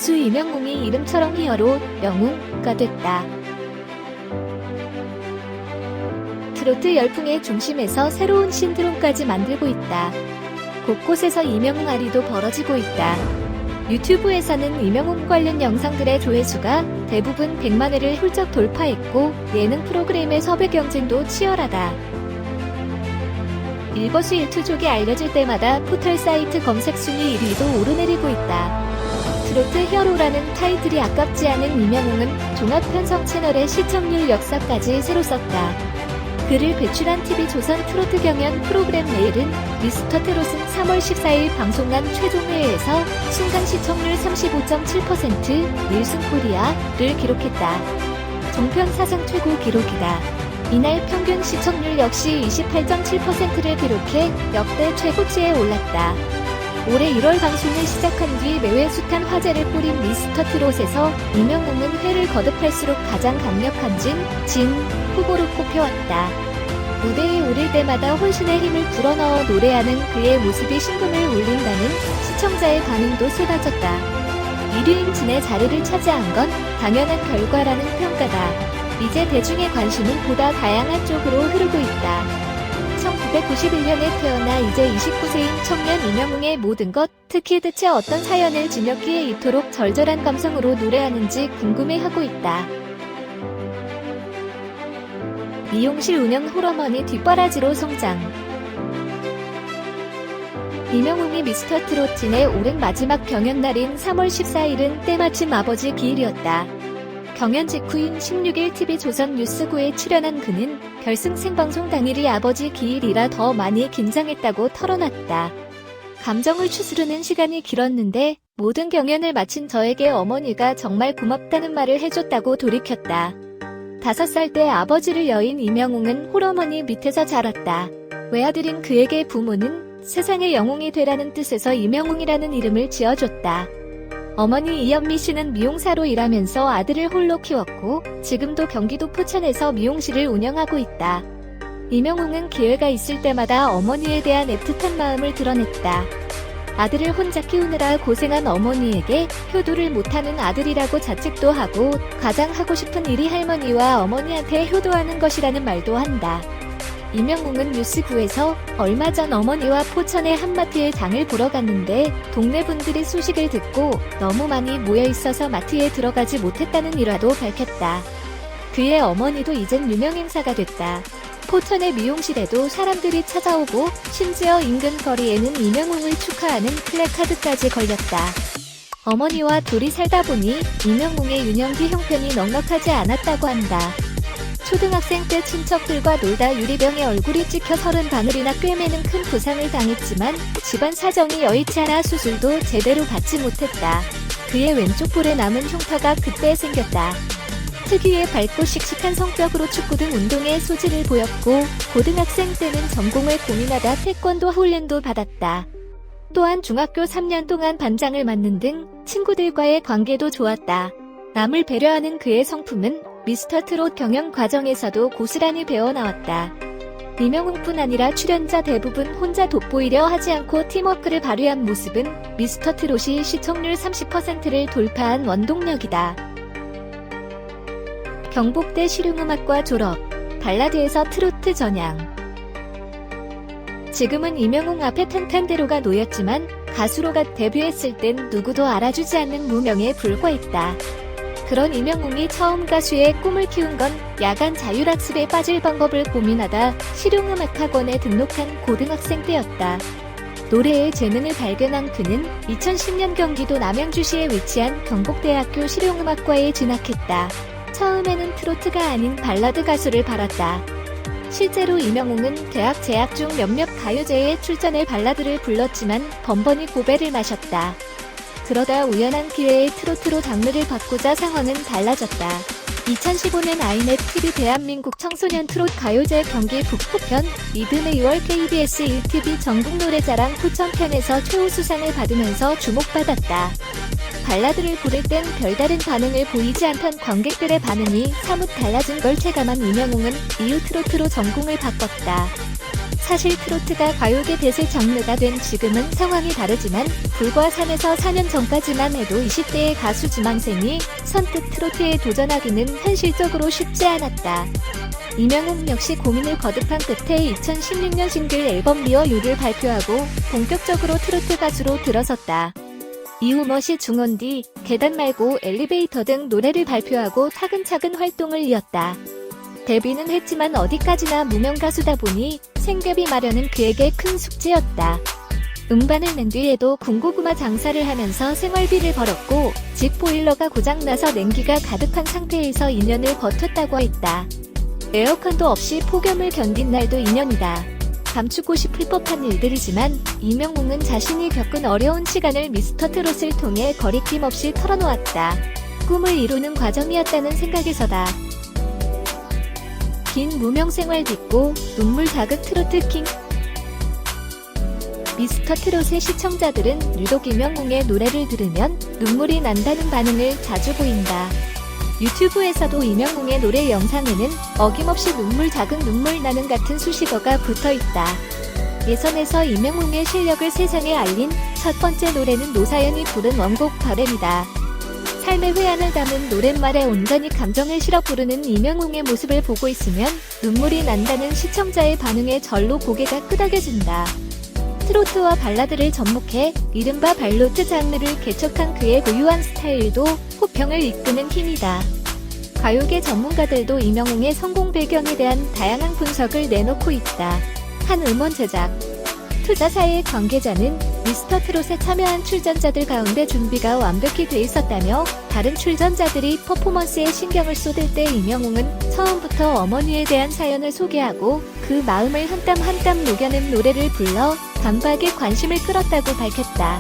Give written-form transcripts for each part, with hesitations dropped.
가수 이명웅이 이름처럼 히어로, 영웅가 됐다. 트로트 열풍의 중심에서 새로운 신드롬까지 만들고 있다. 곳곳에서 이명웅 아리도 벌어지고 있다. 유튜브에서는 이명웅 관련 영상들의 조회수가 대부분 100만회를 훌쩍 돌파했고 예능 프로그램의 섭외 경쟁도 치열하다. 일거수일투족이 알려질 때마다 포털 사이트 검색 순위 1위도 오르내리고 있다. 트로트 히어로라는 타이틀이 아깝지 않은 이명웅은 종합편성 채널의 시청률 역사까지 새로 썼다. 그를 배출한 TV조선 트로트 경연 프로그램 내일은 미스터 트롯은 3월 14일 방송한 최종회에서 순간 시청률 35.7% 닐슨 코리아를 기록했다. 종편 사상 최고 기록이다. 이날 평균 시청률 역시 28.7%를 기록해 역대 최고치에 올랐다. 올해 1월 방송을 시작한 뒤 매회 숱한 화제를 뿌린 미스터 트롯에서 이명웅은 회를 거듭할수록 가장 강력한 진 후보로 꼽혀왔다. 무대에 오를 때마다 혼신의 힘을 불어넣어 노래하는 그의 모습이 심금을 울린다는 시청자의 반응도 쏟아졌다. 1위인 진의 자리를 차지한 건 당연한 결과라는 평가다. 이제 대중의 관심은 보다 다양한 쪽으로 흐르고 있다. 1991년에 태어나 이제 29세인 청년 이명웅의 모든 것, 특히 대체 어떤 사연을 지녔기에 이토록 절절한 감성으로 노래하는지 궁금해하고 있다. 미용실 운영 홀어머니 뒷바라지로 성장. 이명웅이 미스터 트롯 진의 올해 마지막 경연날인 3월 14일은 때마침 아버지 기일이었다. 경연 직후인 16일 TV조선 뉴스9에 출연한 그는 결승 생방송 당일이 아버지 기일이라 더 많이 긴장했다고 털어놨다. 감정을 추스르는 시간이 길었는데 모든 경연을 마친 저에게 어머니가 정말 고맙다는 말을 해줬다고 돌이켰다. 5살 때 아버지를 여인 이명웅은 홀어머니 밑에서 자랐다. 외아들인 그에게 부모는 세상의 영웅이 되라는 뜻에서 이명웅이라는 이름을 지어줬다. 어머니 이연미 씨는 미용사로 일하면서 아들을 홀로 키웠고 지금도 경기도 포천에서 미용실을 운영하고 있다. 이명웅은 기회가 있을 때마다 어머니에 대한 애틋한 마음을 드러냈다. 아들을 혼자 키우느라 고생한 어머니에게 효도를 못하는 아들이라고 자책도 하고 가장 하고 싶은 일이 할머니와 어머니한테 효도하는 것이라는 말도 한다. 이명웅은 뉴스9에서 얼마 전 어머니와 포천의 한마트에 장을 보러 갔는데 동네 분들이 소식을 듣고 너무 많이 모여있어서 마트에 들어가지 못했다는 일화도 밝혔다. 그의 어머니도 이젠 유명 인사가 됐다. 포천의 미용실에도 사람들이 찾아오고 심지어 인근 거리에는 이명웅을 축하하는 플래카드까지 걸렸다. 어머니와 둘이 살다 보니 이명웅의 유년기 형편이 넉넉하지 않았다고 한다. 초등학생 때 친척들과 놀다 유리병에 얼굴이 찍혀 30바늘이나 꿰매는 큰 부상을 당했지만 집안 사정이 여의치 않아 수술도 제대로 받지 못했다. 그의 왼쪽 볼에 남은 흉터가 그때 생겼다. 특유의 밝고 씩씩한 성격으로 축구 등 운동에 소질을 보였고 고등학생 때는 전공을 고민하다 태권도 훈련도 받았다. 또한 중학교 3년 동안 반장을 맡는 등 친구들과의 관계도 좋았다. 남을 배려하는 그의 성품은 미스터 트롯 경연 과정에서도 고스란히 배워나왔다. 이명웅뿐 아니라 출연자 대부분 혼자 돋보이려 하지 않고 팀워크를 발휘한 모습은 미스터 트롯이 시청률 30%를 돌파한 원동력이다. 경복대 실용음악과 졸업, 발라드에서 트로트 전향. 지금은 이명웅 앞에 탄탄대로가 놓였지만 가수로가 데뷔했을 땐 누구도 알아주지 않는 무명에 불과했다. 그런 이명웅이 처음 가수의 꿈을 키운 건 야간 자율학습에 빠질 방법을 고민하다 실용음악학원에 등록한 고등학생 때였다. 노래의 재능을 발견한 그는 2010년 경기도 남양주시에 위치한 경복대학교 실용음악과에 진학했다. 처음에는 트로트가 아닌 발라드 가수를 바랐다. 실제로 이명웅은 대학 재학 중 몇몇 가요제에 출전해 발라드를 불렀지만 번번이 고배를 마셨다. 그러다 우연한 기회에 트로트로 장르를 바꾸자 상황은 달라졌다. 2015년 아이넷 TV 대한민국 청소년 트롯 가요제 경기 북부편, 이듬해 6월 KBS 1TV 전국노래자랑 포천편에서 최우수상을 받으면서 주목받았다. 발라드를 부를 땐 별다른 반응을 보이지 않던 관객들의 반응이 사뭇 달라진 걸 체감한 이명웅은 이후 트로트로 전공을 바꿨다. 사실 트로트가 가요계 대세 장르가 된 지금은 상황이 다르지만 불과 3에서 4년 전까지만 해도 20대의 가수 지망생이 선뜻 트로트에 도전하기는 현실적으로 쉽지 않았다. 이명웅 역시 고민을 거듭한 끝에 2016년 싱글 앨범 리어 유를 발표하고 본격적으로 트로트 가수로 들어섰다. 이후 멋이 중원 뒤, 계단 말고 엘리베이터 등 노래를 발표하고 차근차근 활동을 이었다. 데뷔는 했지만 어디까지나 무명 가수다 보니 생계비 마련은 그에게 큰 숙제였다. 음반을 낸 뒤에도 군고구마 장사를 하면서 생활비를 벌었고 집 보일러가 고장나서 냉기가 가득한 상태에서 2년을 버텼다고 했다. 에어컨도 없이 폭염을 견딘 날도 2년이다. 감추고 싶을 법한 일들이지만 이명웅은 자신이 겪은 어려운 시간을 미스터트롯을 통해 거리낌 없이 털어놓았다. 꿈을 이루는 과정이었다는 생각에서다. 긴 무명 생활 딛고 눈물 자극 트로트 킹. 미스터트롯의 시청자들은 유독 이명웅의 노래를 들으면 눈물이 난다는 반응을 자주 보인다. 유튜브에서도 이명웅의 노래 영상에는 어김없이 눈물 자극 눈물 나는 같은 수식어가 붙어있다. 예선에서 이명웅의 실력을 세상에 알린 첫 번째 노래는 노사연이 부른 원곡 바램이다. 삶의 회한을 담은 노랫말에 온전히 감정을 실어 부르는 이명웅의 모습을 보고 있으면 눈물이 난다는 시청자의 반응에 절로 고개가 끄덕여진다. 트로트와 발라드를 접목해 이른바 발로트 장르를 개척한 그의 고유한 스타일도 호평을 이끄는 힘이다. 가요계 전문가들도 이명웅의 성공 배경에 대한 다양한 분석을 내놓고 있다. 한 음원 제작 투자사의 관계자는 미스터트롯에 참여한 출전자들 가운데 준비가 완벽히 돼 있었다며 다른 출전자들이 퍼포먼스에 신경을 쏟을 때 이명웅은 처음부터 어머니에 대한 사연을 소개하고 그 마음을 한 땀 한 땀 녹여낸 노래를 불러 관박의 관심을 끌었다고 밝혔다.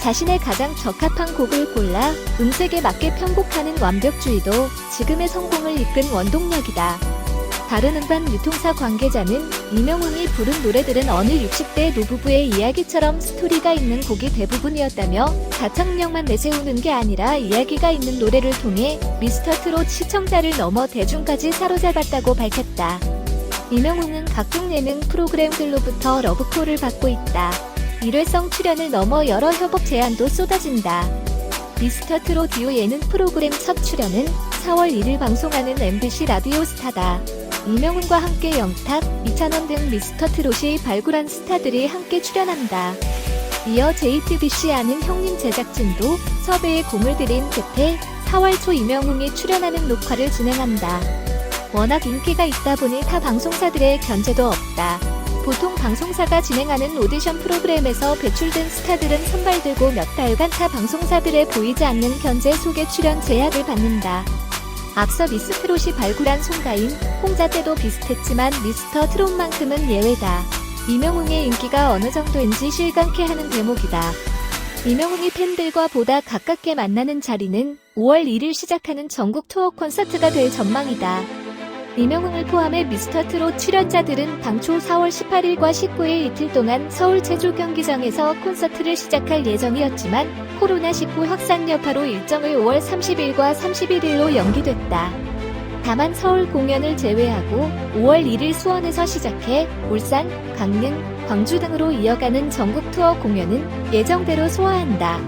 자신의 가장 적합한 곡을 골라 음색에 맞게 편곡하는 완벽주의도 지금의 성공을 이끈 원동력이다. 다른 음반 유통사 관계자는 이명웅이 부른 노래들은 어느 60대 노부부의 이야기처럼 스토리가 있는 곡이 대부분이었다며 가창력만 내세우는 게 아니라 이야기가 있는 노래를 통해 미스터트롯 시청자를 넘어 대중까지 사로잡았다고 밝혔다. 이명웅은 각종 예능 프로그램들로부터 러브콜을 받고 있다. 일회성 출연을 넘어 여러 협업 제안도 쏟아진다. 미스터트롯 이후 예능 프로그램 첫 출연은 4월 1일 방송하는 MBC 라디오스타다. 이명웅과 함께 영탁, 이찬원 등 미스터트롯이 발굴한 스타들이 함께 출연한다. 이어 JTBC 아는 형님 제작진도 섭외에 공을 들인 끝에 4월 초 이명웅이 출연하는 녹화를 진행한다. 워낙 인기가 있다 보니 타 방송사들의 견제도 없다. 보통 방송사가 진행하는 오디션 프로그램에서 배출된 스타들은 선발되고 몇 달간 타 방송사들의 보이지 않는 견제 속에 출연 제약을 받는다. 앞서 미스트롯이 발굴한 송가인, 홍자 때도 비슷했지만 미스터트롯만큼은 예외다. 이명웅의 인기가 어느 정도인지 실감케 하는 대목이다. 이명웅이 팬들과 보다 가깝게 만나는 자리는 5월 1일 시작하는 전국 투어 콘서트가 될 전망이다. 이명웅을 포함해 미스터트롯 출연자들은 당초 4월 18일과 19일 이틀 동안 서울 제주 경기장에서 콘서트를 시작할 예정이었지만 코로나19 확산 여파로 일정을 5월 30일과 31일로 연기됐다. 다만 서울 공연을 제외하고 5월 1일 수원에서 시작해 울산, 강릉, 광주 등으로 이어가는 전국 투어 공연은 예정대로 소화한다.